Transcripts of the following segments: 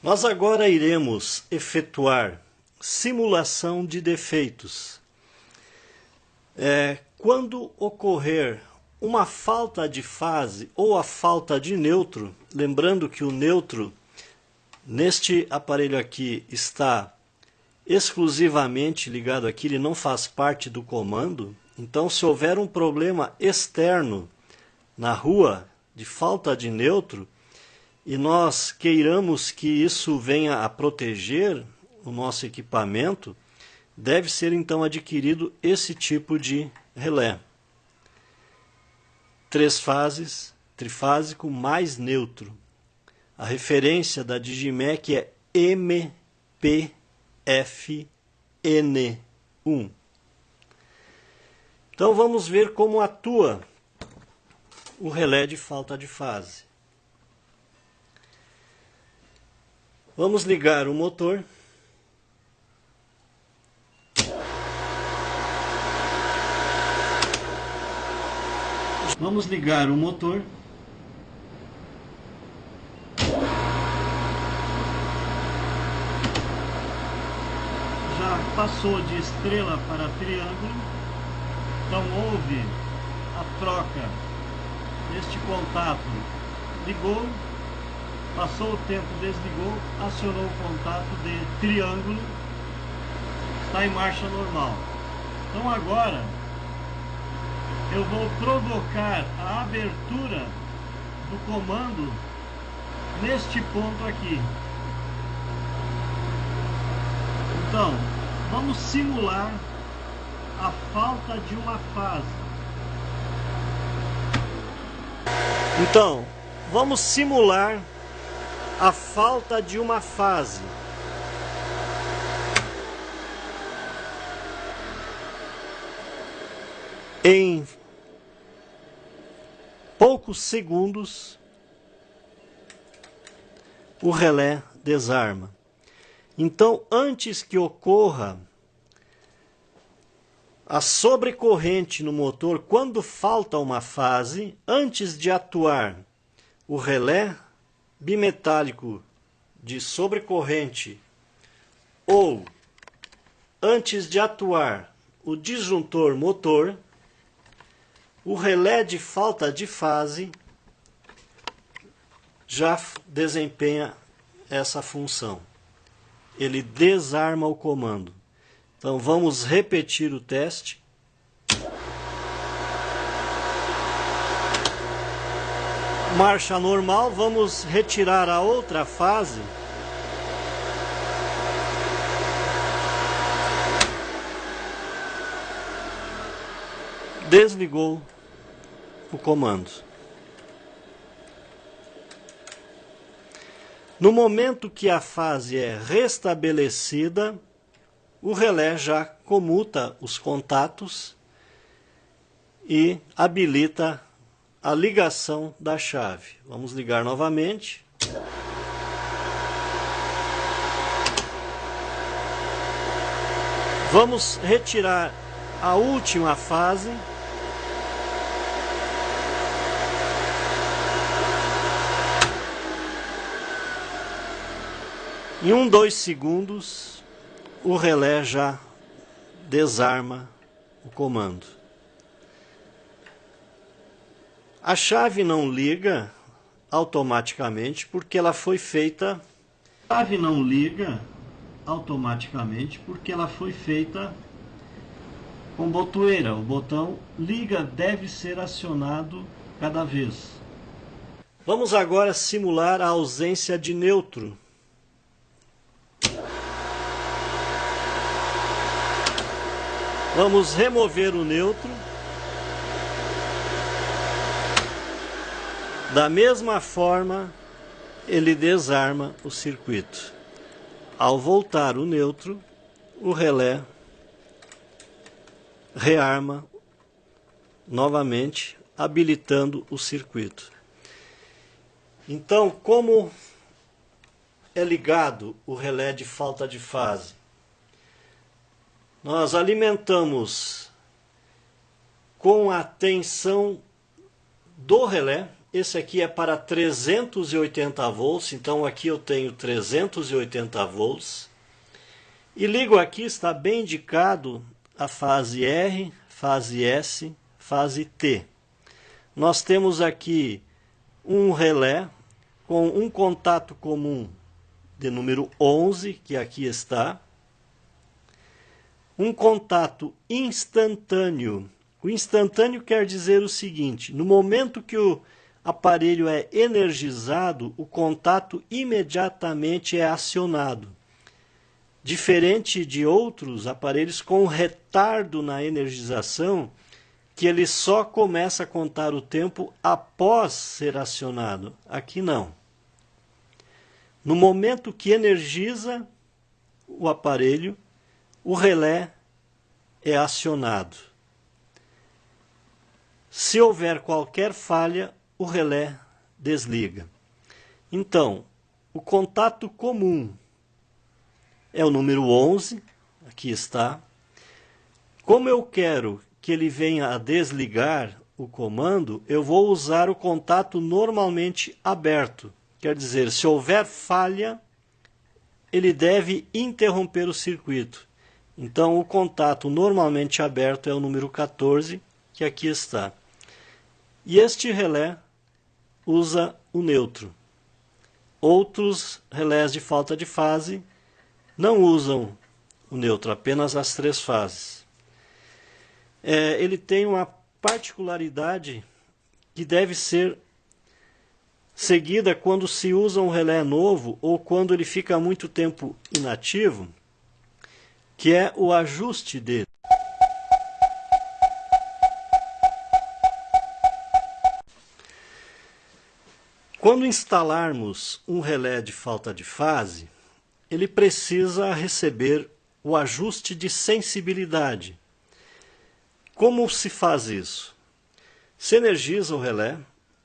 Nós agora iremos efetuar simulação de defeitos. Quando ocorrer uma falta de fase ou a falta de neutro, lembrando que o neutro neste aparelho aqui está exclusivamente ligado aqui, ele não faz parte do comando. Então, se houver um problema externo na rua de falta de neutro e nós queiramos que isso venha a proteger o nosso equipamento, deve ser então adquirido esse tipo de relé. 3 fases, trifásico mais neutro. A referência da Digimec é MPFN1. Então vamos ver como atua o relé de falta de fase. Vamos ligar o motor. Vamos ligar o motor. Já passou de estrela para triângulo, então houve a troca deste contato. Ligou, passou o tempo, desligou, acionou o contato de triângulo, está em marcha normal. Então agora eu vou provocar a abertura do comando neste ponto aqui. Então, vamos simular a falta de uma fase. Então, vamos simular a falta de uma fase. Em poucos segundos, o relé desarma. Então, antes que ocorra a sobrecorrente no motor, quando falta uma fase, antes de atuar o relé bimetálico de sobrecorrente ou antes de atuar o disjuntor motor, o relé de falta de fase já desempenha essa função. Ele desarma o comando. Então vamos repetir o teste. Marcha normal, vamos retirar a outra fase. Desligou o comando. No momento que a fase é restabelecida, o relé já comuta os contatos e habilita a ligação da chave. Vamos ligar novamente. Vamos retirar a última fase. Em 1, 2 segundos, o relé já desarma o comando. A chave não liga automaticamente porque ela foi feita. A chave não liga automaticamente porque ela foi feita com botoeira. O botão liga deve ser acionado cada vez. Vamos agora simular a ausência de neutro. Vamos remover o neutro. Da mesma forma, ele desarma o circuito. Ao voltar o neutro, o relé rearma novamente, habilitando o circuito. Então, como é ligado o relé de falta de fase? Nós alimentamos com a tensão do relé, esse aqui é para 380 volts, então aqui eu tenho 380 volts. E ligo aqui, está bem indicado a fase R, fase S, fase T. Nós temos aqui um relé com um contato comum de número 11, que aqui está. Um contato instantâneo. O instantâneo quer dizer o seguinte: no momento que o aparelho é energizado, o contato imediatamente é acionado. Diferente de outros aparelhos com retardo na energização, que ele só começa a contar o tempo após ser acionado. Aqui não. No momento que energiza o aparelho, o relé é acionado. Se houver qualquer falha, o relé desliga. Então, o contato comum é o número 11, aqui está. Como eu quero que ele venha a desligar o comando, eu vou usar o contato normalmente aberto. Quer dizer, se houver falha, ele deve interromper o circuito. Então, o contato normalmente aberto é o número 14, que aqui está. E este relé usa o neutro. Outros relés de falta de fase não usam o neutro, apenas as 3 fases. Ele tem uma particularidade que deve ser seguida quando se usa um relé novo ou quando ele fica muito tempo inativo, que é o ajuste dele. Quando instalarmos um relé de falta de fase, ele precisa receber o ajuste de sensibilidade. Como se faz isso? Se energiza o relé,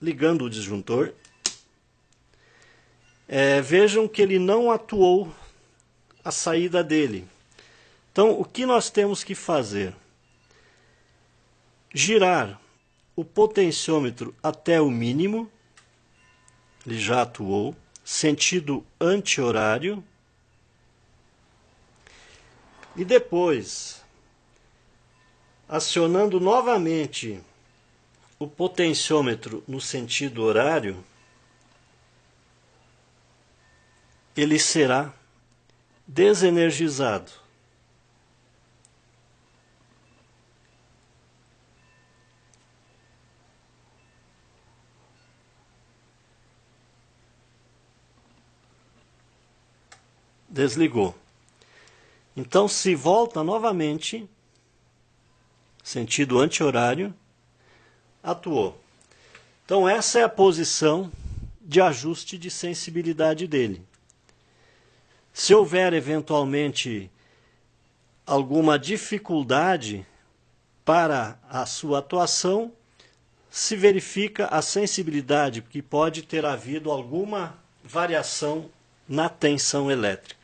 ligando o disjuntor. Vejam que ele não atuou a saída dele. Então, o que nós temos que fazer? Girar o potenciômetro até o mínimo. Ele já atuou. Sentido anti-horário. E depois, acionando novamente o potenciômetro no sentido horário, ele será desenergizado. Desligou. Então, se volta novamente, sentido anti-horário, atuou. Então, essa é a posição de ajuste de sensibilidade dele. Se houver eventualmente alguma dificuldade para a sua atuação, se verifica a sensibilidade, porque pode ter havido alguma variação na tensão elétrica.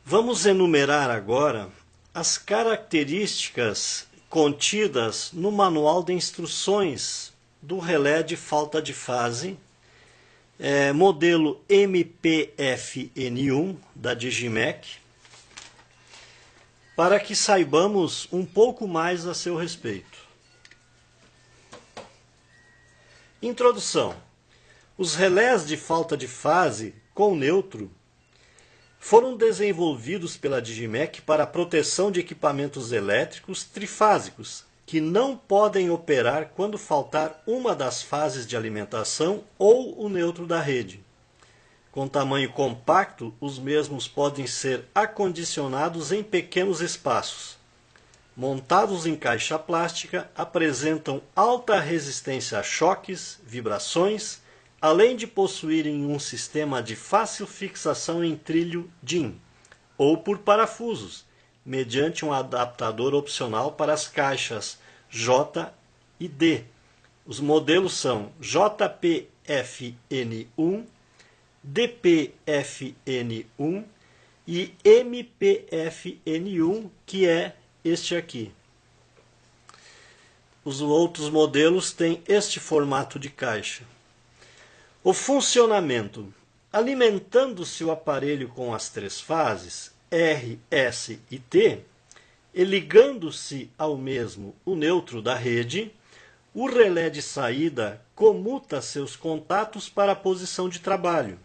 Vamos enumerar agora as características contidas no manual de instruções do relé de falta de fase, modelo MPFN1 da Digimec, para que saibamos um pouco mais a seu respeito. Introdução. Os relés de falta de fase com neutro foram desenvolvidos pela Digimec para a proteção de equipamentos elétricos trifásicos, que não podem operar quando faltar uma das fases de alimentação ou o neutro da rede. Com tamanho compacto, os mesmos podem ser acondicionados em pequenos espaços. Montados em caixa plástica, apresentam alta resistência a choques, vibrações, além de possuírem um sistema de fácil fixação em trilho DIN, ou por parafusos, mediante um adaptador opcional para as caixas J e D. Os modelos são JPFN1, DPFN1 e MPFN1, que é este aqui. Os outros modelos têm este formato de caixa. O funcionamento. Alimentando-se o aparelho com as três fases, R, S e T, e ligando-se ao mesmo o neutro da rede, o relé de saída comuta seus contatos para a posição de trabalho.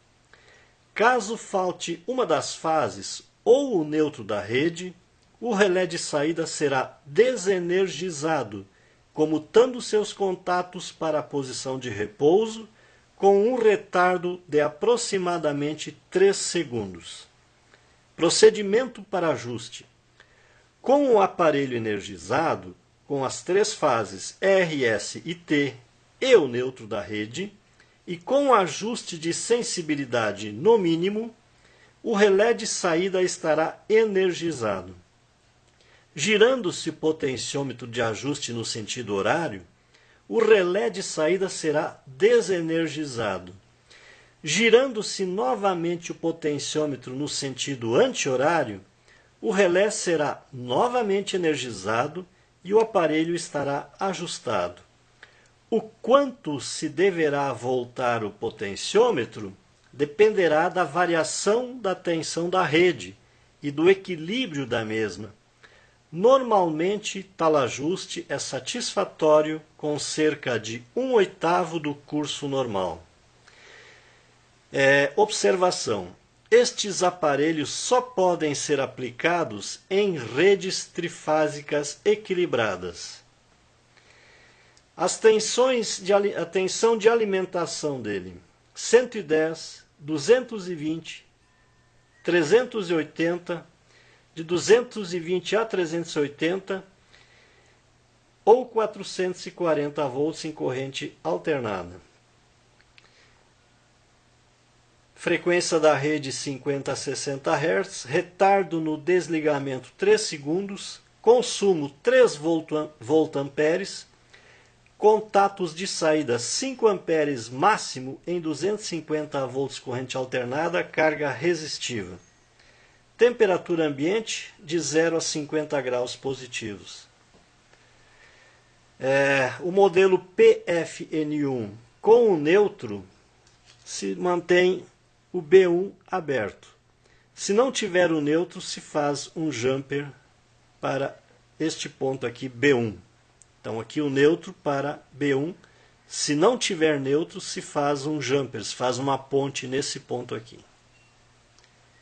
Caso falte uma das fases ou o neutro da rede, o relé de saída será desenergizado, comutando seus contatos para a posição de repouso, com um retardo de aproximadamente 3 segundos. Procedimento para ajuste. Com o aparelho energizado, com as três fases R, S e T e o neutro da rede, e com o ajuste de sensibilidade no mínimo, o relé de saída estará energizado. Girando-se o potenciômetro de ajuste no sentido horário, o relé de saída será desenergizado. Girando-se novamente o potenciômetro no sentido anti-horário, o relé será novamente energizado e o aparelho estará ajustado. O quanto se deverá voltar o potenciômetro dependerá da variação da tensão da rede e do equilíbrio da mesma. Normalmente, tal ajuste é satisfatório com cerca de 1/8 do curso normal. Observação. Estes aparelhos só podem ser aplicados em redes trifásicas equilibradas. A tensão de alimentação dele: 110, 220, 380, de 220 a 380 ou 440 volts em corrente alternada. Frequência da rede 50 a 60 Hz, retardo no desligamento 3 segundos, consumo 3 voltamperes, contatos de saída 5 amperes máximo em 250 volts corrente alternada, carga resistiva. Temperatura ambiente de 0 a 50 graus positivos. O modelo PFN1 com o neutro se mantém o B1 aberto. Se não tiver o neutro, se faz um jumper para este ponto aqui, B1. Então aqui o neutro para B1. Se não tiver neutro, se faz um jumper, se faz uma ponte nesse ponto aqui.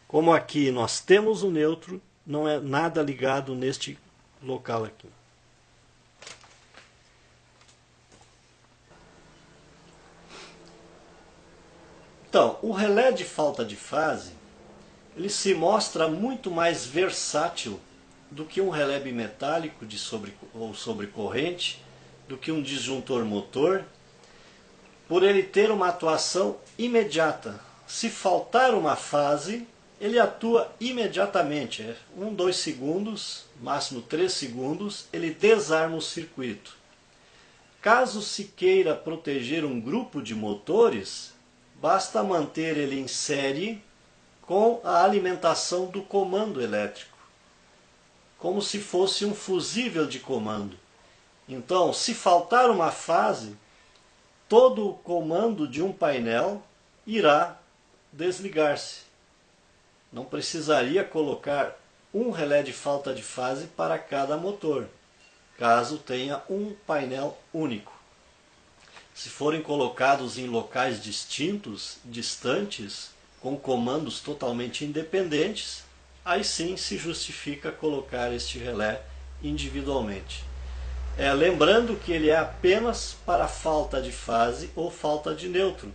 Como aqui nós temos o neutro, não é nada ligado neste local aqui. Então, o relé de falta de fase, ele se mostra muito mais versátil do que um relé bimetálico ou sobrecorrente, do que um disjuntor motor, por ele ter uma atuação imediata. Se faltar uma fase, ele atua imediatamente, 1, 2 segundos, máximo 3 segundos, ele desarma o circuito. Caso se queira proteger um grupo de motores, basta manter ele em série com a alimentação do comando elétrico, como se fosse um fusível de comando. Então, se faltar uma fase, todo o comando de um painel irá desligar-se. Não precisaria colocar um relé de falta de fase para cada motor, caso tenha um painel único. Se forem colocados em locais distintos, distantes, com comandos totalmente independentes, aí sim se justifica colocar este relé individualmente. Lembrando que ele é apenas para falta de fase ou falta de neutro.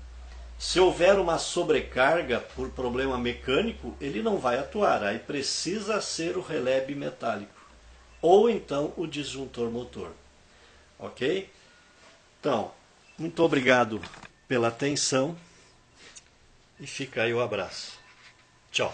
Se houver uma sobrecarga por problema mecânico, ele não vai atuar, aí precisa ser o relé bimetálico, ou então o disjuntor motor. Ok? Então, muito obrigado pela atenção e fica aí o abraço. Tchau.